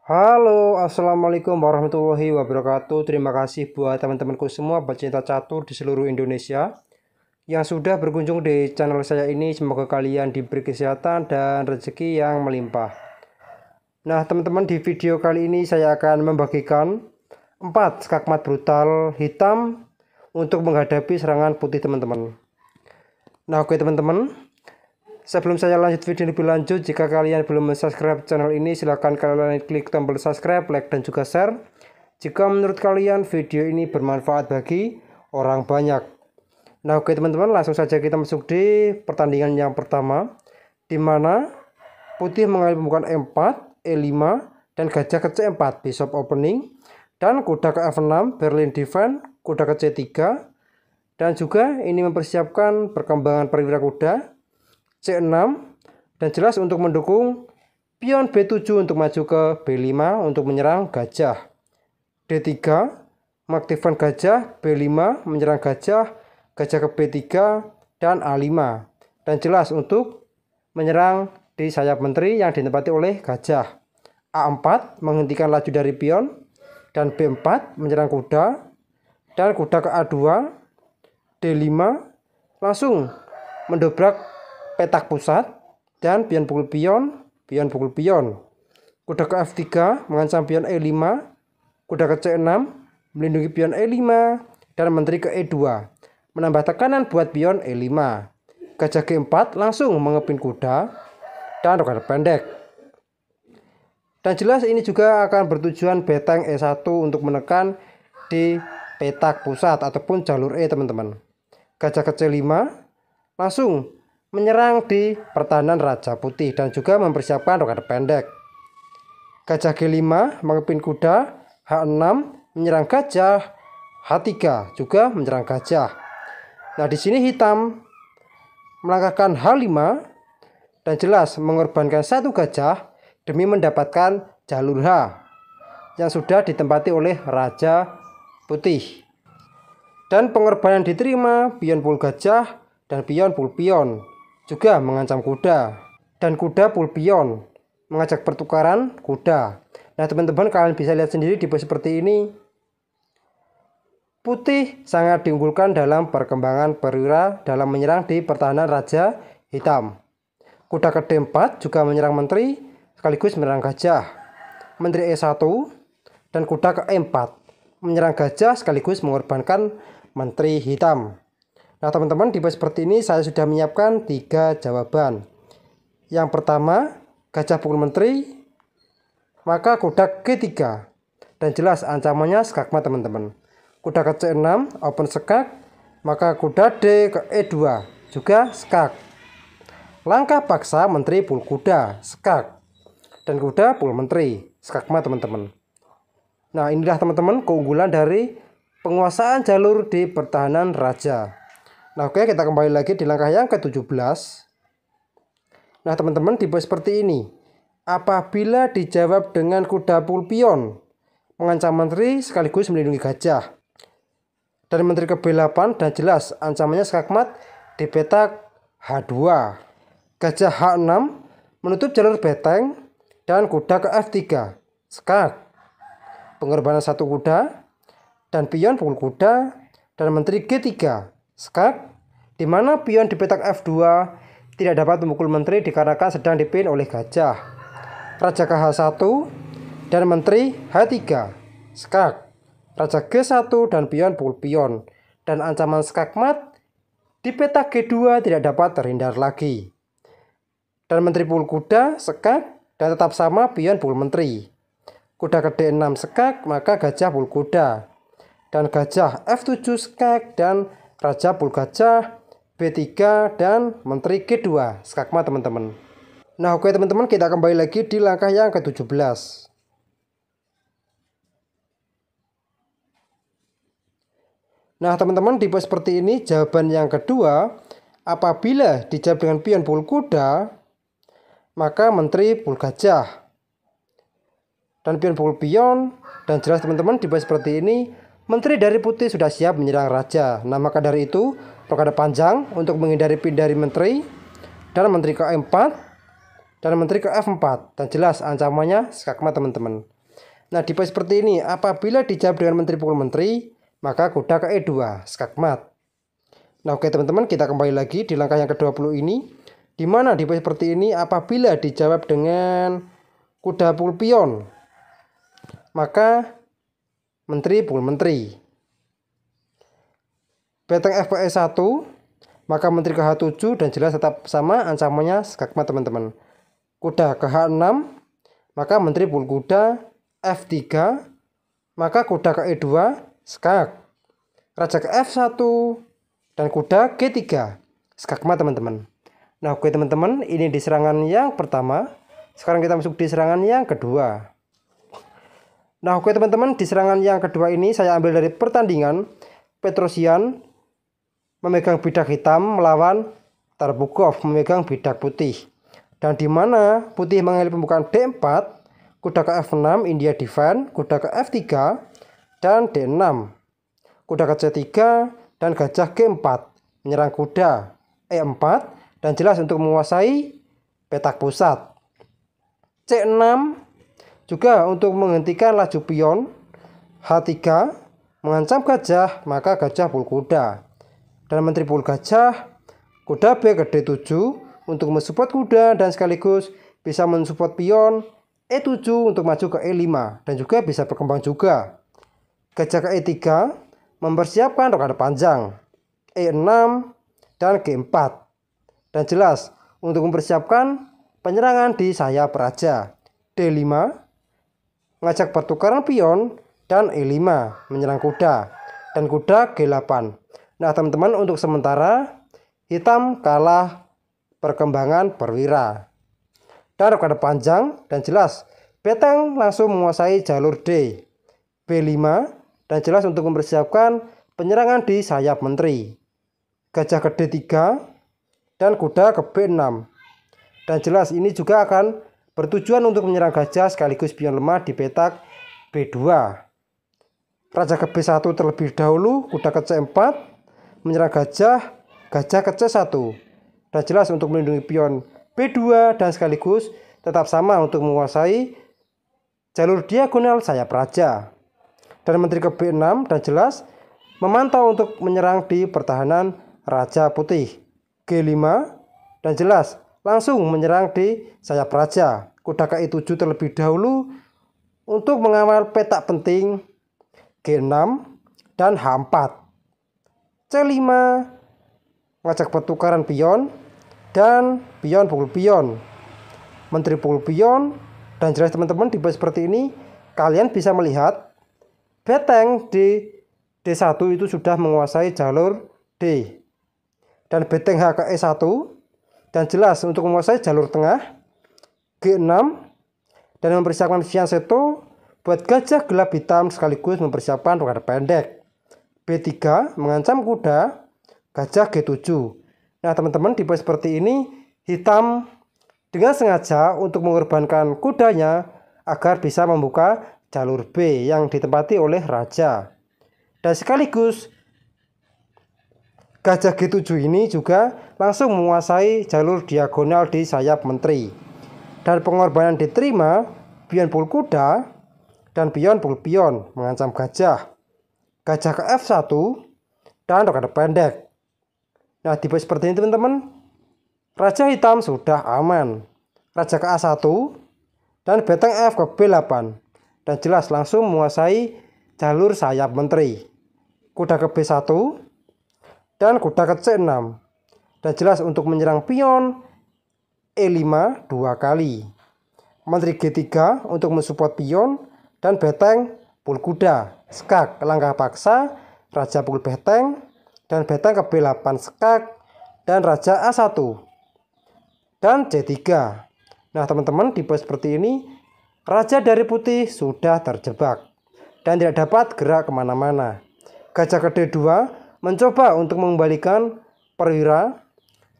Halo, assalamualaikum warahmatullahi wabarakatuh. Terima kasih buat teman-temanku semua pecinta catur di seluruh Indonesia yang sudah berkunjung di channel saya ini. Semoga kalian diberi kesehatan dan rezeki yang melimpah. Nah, teman-teman, di video kali ini saya akan membagikan 4 skakmat brutal hitam untuk menghadapi serangan putih, teman-teman. Nah, oke teman-teman, sebelum saya lanjut video lebih lanjut, jika kalian belum subscribe channel ini, silahkan kalian klik tombol subscribe, like, dan juga share jika menurut kalian video ini bermanfaat bagi orang banyak. Nah, oke teman-teman, langsung saja kita masuk di pertandingan yang pertama, di mana putih mengambil pembukaan E4, E5, dan gajah ke C4, bishop opening, dan kuda ke F6, Berlin defense, kuda ke C3, dan juga ini mempersiapkan perkembangan perwira kuda C6, dan jelas untuk mendukung pion B7 untuk maju ke B5 untuk menyerang gajah. D3 mengaktifkan gajah, B5 menyerang gajah, gajah ke B3 dan A5. Dan jelas untuk menyerang di sayap menteri yang ditempati oleh gajah. A4 menghentikan laju dari pion, dan B4 menyerang kuda, dan kuda ke A2, D5 langsung mendobrak petak pusat, dan pion pukul pion, pion pukul pion. Kuda ke F3 mengancam pion E5, kuda ke C6 melindungi pion E5, dan menteri ke E2 menambah tekanan buat pion E5. Gajah G4 langsung mengepin kuda dan roket pendek. Dan jelas ini juga akan bertujuan beteng E1 untuk menekan di petak pusat ataupun jalur E, teman-teman. Gajah ke C5 langsung menyerang di pertahanan Raja Putih dan juga mempersiapkan roket pendek. Gajah G5 mengepin kuda, H6 menyerang gajah, H3 juga menyerang gajah. Nah, di sini hitam melangkahkan H5 dan jelas mengorbankan satu gajah demi mendapatkan jalur H yang sudah ditempati oleh Raja Putih. Dan pengorbanan diterima pion pul gajah dan pion pul pion juga mengancam kuda, dan kuda pul pion mengajak pertukaran kuda. Nah, teman-teman, kalian bisa lihat sendiri di pose seperti ini. Putih sangat diunggulkan dalam perkembangan perwira dalam menyerang di pertahanan Raja Hitam. Kuda ke D4 juga menyerang menteri sekaligus menyerang gajah. Menteri E1 dan kuda ke E4 menyerang gajah sekaligus mengorbankan menteri hitam. Nah, teman-teman, di pose seperti ini saya sudah menyiapkan 3 jawaban. Yang pertama, gajah pukul menteri, maka kuda G3, dan jelas ancamannya skakmat, teman-teman. Kuda ke C6 open skak, maka kuda D ke E2 juga skak. Langkah paksa menteri pul kuda, skak, dan kuda pul menteri, skakmat, teman-teman. Nah, inilah teman-teman keunggulan dari penguasaan jalur di pertahanan raja. Nah, oke, kita kembali lagi di langkah yang ke-17. Nah, teman-teman, di pose seperti ini, apabila dijawab dengan kuda pul pion mengancam menteri sekaligus melindungi gajah, dan menteri ke B8, dan jelas ancamannya skakmat di petak H2. Gajah H6 menutup jalur beteng, dan kuda ke F3 skak. Pengorbanan satu kuda dan pion pukul kuda, dan menteri G3 skak, di mana pion di petak F2 tidak dapat memukul menteri dikarenakan sedang dipin oleh gajah. Raja ke H1 dan menteri H3 skak. Raja G1 dan pion pukul pion, dan ancaman skakmat di petak G2 tidak dapat terhindar lagi. Dan menteri pukul kuda skak, dan tetap sama pion pukul menteri. Kuda ke D6 skak, maka gajah pukul kuda, dan gajah F7 skak, dan raja pul gajah, B3, dan menteri G2 skakmat, teman-teman. Nah, oke teman-teman, kita kembali lagi di langkah yang ke-17. Nah, teman-teman, di pose seperti ini jawaban yang kedua, apabila dijawab dengan pion pul kuda, maka menteri pul gajah dan pion pukul pion, dan jelas teman-teman di pose seperti ini menteri dari putih sudah siap menyerang raja. Nah, maka dari itu rokade panjang untuk menghindari pin dari menteri, dan menteri ke E4 dan menteri ke F4, dan jelas ancamannya skakmat, teman-teman. Nah, di pos seperti ini, apabila dijawab dengan menteri pukul menteri, maka kuda ke E2, skakmat. Nah, oke teman-teman, kita kembali lagi di langkah yang ke-20 ini. Di mana di pos seperti ini, apabila dijawab dengan kuda pukul pion, maka menteri pukul menteri. Beteng F ke E1, maka menteri ke H7, dan jelas tetap sama ancamannya skakmat teman-teman. Kuda ke H6, maka menteri pukul kuda. F3, maka kuda ke E2, skak. Raja ke F1, dan kuda G3, skakmat teman-teman. Nah, oke teman-teman, ini di serangan yang pertama. Sekarang kita masuk di serangan yang kedua. Nah, oke teman-teman, di serangan yang kedua ini saya ambil dari pertandingan Petrosian memegang bidak hitam melawan Tarbukov memegang bidak putih. Dan di mana putih mengambil pembukaan D4, kuda ke F6, India defend, kuda ke F3, dan D6. Kuda ke C3, dan gajah G4, menyerang kuda E4, dan jelas untuk menguasai petak pusat. C6, juga untuk menghentikan laju pion. H3, mengancam gajah, maka gajah pukul kuda. Dan menteri pukul gajah, kuda B ke D7, untuk mensupport kuda, dan sekaligus bisa mensupport pion. E7 untuk maju ke E5 dan juga bisa berkembang juga. Gajah ke E3 mempersiapkan rokade panjang. E6 dan G4. Dan jelas untuk mempersiapkan penyerangan di sayap raja. D5 mengajak pertukaran pion dan E5 menyerang kuda dan kuda G8. Nah, teman-teman, untuk sementara hitam kalah perkembangan perwira. Dan rokade panjang, dan jelas beteng langsung menguasai jalur D. B5, dan jelas untuk mempersiapkan penyerangan di sayap menteri. Gajah ke D3 dan kuda ke B6. Dan jelas ini juga akan bertujuan untuk menyerang gajah sekaligus pion lemah di petak B2. Raja ke B1 terlebih dahulu, kuda ke C4 menyerang gajah, gajah ke C1. Dan jelas untuk melindungi pion B2 dan sekaligus tetap sama untuk menguasai jalur diagonal sayap raja. Dan menteri ke B6 dan jelas memantau untuk menyerang di pertahanan raja putih. G5 dan jelas langsung menyerang di sayap raja. Kuda ke E7 terlebih dahulu untuk mengawal petak penting G6 dan H4. C5 mengajak pertukaran pion dan pion pukul pion, menteri pukul pion. Dan jelas teman-teman, di pos seperti ini kalian bisa melihat beteng di D1 itu sudah menguasai jalur D, dan beteng H ke E1 dan jelas untuk menguasai jalur tengah G6 dan mempersiapkan fianchetto buat gajah gelap hitam sekaligus mempersiapkan rokade pendek. B3 mengancam kuda gajah G7. Nah, teman-teman, di pos seperti ini hitam dengan sengaja untuk mengorbankan kudanya agar bisa membuka jalur B yang ditempati oleh raja. Dan sekaligus gajah G7 ini juga langsung menguasai jalur diagonal di sayap menteri. Dan pengorbanan diterima pion pukul kuda dan pion pukul pion mengancam gajah. Gajah ke F1 dan rokade pendek. Nah, di pos seperti ini teman-teman, raja hitam sudah aman. Raja ke A1 dan beteng F ke B8. Dan jelas langsung menguasai jalur sayap menteri. Kuda ke B1 dan kuda ke C6. Dan jelas untuk menyerang pion E5 dua kali. Menteri G3 untuk mensupport pion dan beteng pukul kuda. Skak langkah paksa, raja pukul beteng. Dan beteng ke B8 skak dan raja A1 dan C3. Nah, teman-teman, di pos seperti ini raja dari putih sudah terjebak dan tidak dapat gerak kemana-mana. Gajah ke D2 mencoba untuk mengembalikan perwira,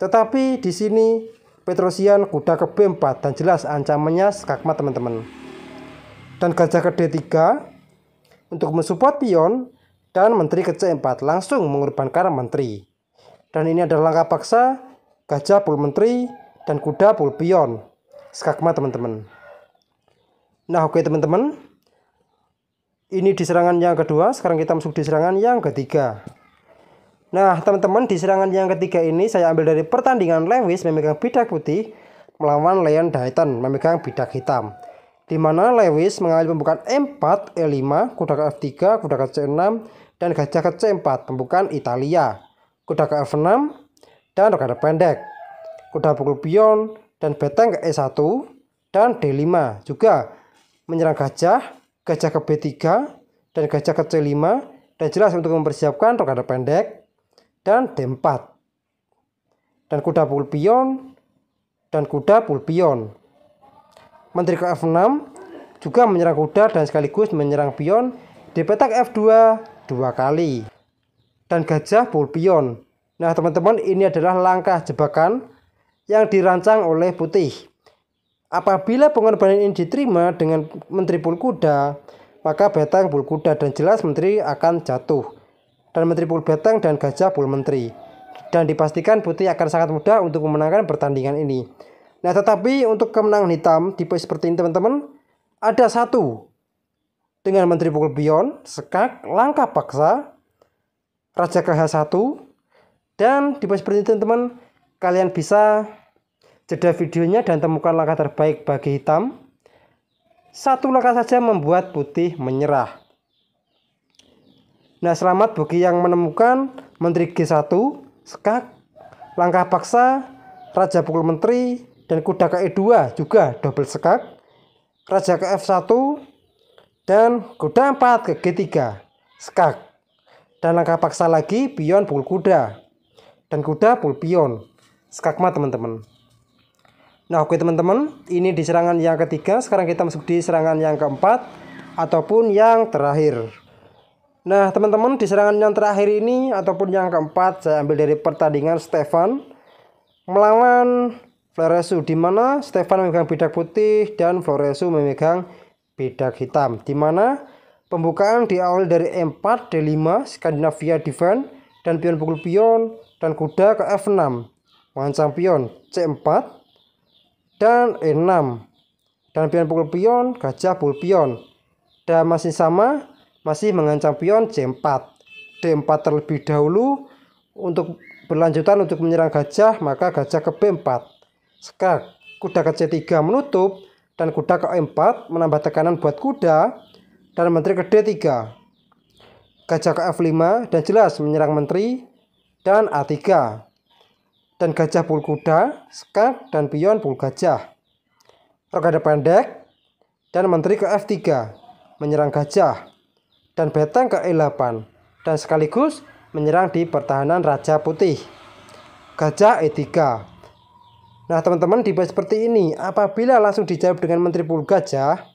tetapi di sini Petrosian kuda ke B4 dan jelas ancamannya skakmat teman-teman. Dan gajah ke D3 untuk mensupport pion dan menteri ke C4 langsung mengorbankan menteri. Dan ini adalah langkah paksa, gajah pukul menteri dan kuda pukul pion. Skakmat teman-teman. Nah, oke teman-teman, Ini di serangan yang kedua, sekarang kita masuk di serangan yang ketiga. Nah teman-teman, di serangan yang ketiga ini saya ambil dari pertandingan Lewis memegang bidak putih melawan Leon Dayton memegang bidak hitam. Di mana Lewis mengambil pembukaan E4, E5, kuda ke F3, kuda ke C6, dan gajah ke C4, pembukaan Italia. Kuda ke F6, dan rokade pendek. Kuda pukul pion, dan beteng ke E1, dan D5. Juga menyerang gajah, gajah ke B3, dan gajah ke C5, dan jelas untuk mempersiapkan rokade pendek, dan D4. Dan kuda pukul pion, dan kuda pukul pion. Menteri ke F6 juga menyerang kuda dan sekaligus menyerang pion di petak F2 dua kali. Dan gajah pukul pion. Nah teman-teman, ini adalah langkah jebakan yang dirancang oleh putih. Apabila pengorbanan ini diterima dengan menteri pukul kuda, maka beteng pukul kuda dan jelas menteri akan jatuh. Dan menteri pukul beteng dan gajah pukul menteri. Dan dipastikan putih akan sangat mudah untuk memenangkan pertandingan ini. Nah tetapi untuk kemenangan hitam tipe seperti ini teman-teman, ada satu dengan menteri pukul pion, skak, langkah paksa, raja ke H1, dan tipe seperti ini teman-teman, kalian bisa jeda videonya dan temukan langkah terbaik bagi hitam. Satu langkah saja membuat putih menyerah. Nah selamat bagi yang menemukan menteri G1, skak, langkah paksa, raja pukul menteri, dan kuda ke E2 juga double skak, raja ke F1, dan kuda 4 ke G3 skak, dan langkah paksa lagi pion pukul kuda, dan kuda pukul pion skakmat teman-teman. Nah oke teman-teman, ini di serangan yang ketiga. Sekarang kita masuk di serangan yang keempat ataupun yang terakhir. Nah teman-teman, di serangan yang terakhir ini ataupun yang keempat, saya ambil dari pertandingan Stefan melawan Floresu, di mana Stefan memegang bidak putih dan Floresu memegang bidak hitam. Di mana pembukaan diawali dari E4, D5, Skandinavia defense, dan pion pukul pion, dan kuda ke F6, mengancam pion C4, dan E6, dan pion pukul pion, gajah pukul pion, dan masih sama, masih mengancam pion C4, D4 terlebih dahulu. Untuk berlanjutan untuk menyerang gajah, maka gajah ke B4, skak, kuda ke C3 menutup, dan kuda ke E4 menambah tekanan buat kuda, dan menteri ke D3, gajah ke F5, dan jelas menyerang menteri, dan A3, dan gajah pukul kuda, skak, dan pion pukul gajah, rokade pendek, dan menteri ke F3 menyerang gajah, dan beteng ke E8, dan sekaligus menyerang di pertahanan raja putih, gajah E3. Nah teman-teman, tipe seperti ini apabila langsung dijawab dengan menteri pukul gajah,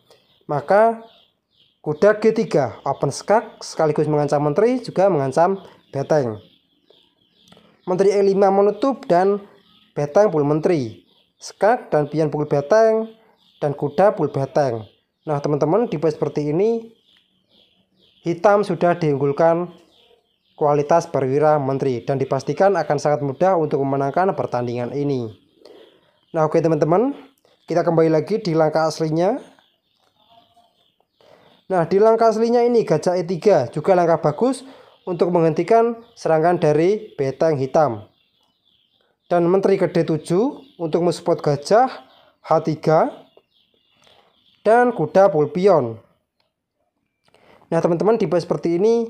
maka kuda G3 open skak sekaligus mengancam menteri, juga mengancam beteng. Menteri E5 menutup dan beteng pukul menteri, skak dan pion pukul beteng, dan kuda pukul beteng. Nah teman-teman, tipe seperti ini hitam sudah diunggulkan kualitas perwira menteri dan dipastikan akan sangat mudah untuk memenangkan pertandingan ini. Nah oke teman-teman, kita kembali lagi di langkah aslinya. Nah di langkah aslinya ini gajah E3 juga langkah bagus untuk menghentikan serangan dari beteng hitam. Dan menteri ke D7 untuk mensupport gajah H3 dan kuda pukul pion. Nah teman-teman, tipe seperti ini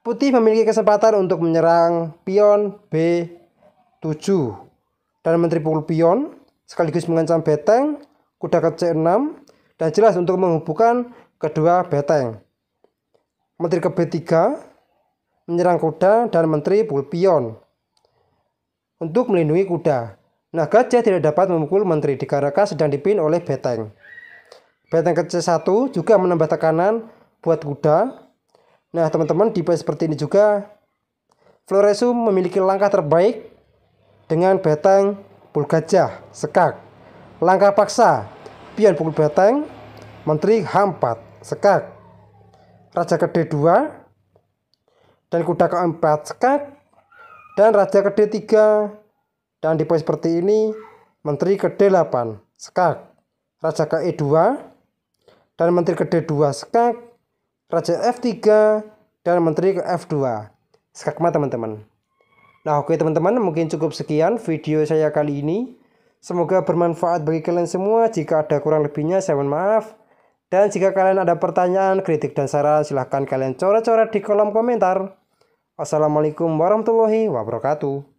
putih memiliki kesempatan untuk menyerang pion B7 dan menteri pukul pion sekaligus mengancam beteng, kuda ke C6, dan jelas untuk menghubungkan kedua beteng. Menteri ke B3 menyerang kuda dan menteri pukul pion untuk melindungi kuda. Nah gajah tidak dapat memukul menteri dikarenakan sedang dipimpin oleh beteng. Beteng ke C1 juga menambah tekanan buat kuda. Nah teman-teman, tipe seperti ini juga Floresu memiliki langkah terbaik dengan beteng pukul gajah skak, langkah paksa pion pukul beteng, menteri H4 skak, raja ke D2, dan kuda ke E4 skak, dan raja ke D3, dan tipe seperti ini menteri ke D8 skak, raja ke E2, dan menteri kedua skak, raja F3, dan menteri ke F2. Skakmat teman-teman. Nah oke teman-teman, mungkin cukup sekian video saya kali ini. Semoga bermanfaat bagi kalian semua. Jika ada kurang lebihnya saya mohon maaf. Dan jika kalian ada pertanyaan, kritik, dan saran, silahkan kalian coret-coret di kolom komentar. Wassalamualaikum warahmatullahi wabarakatuh.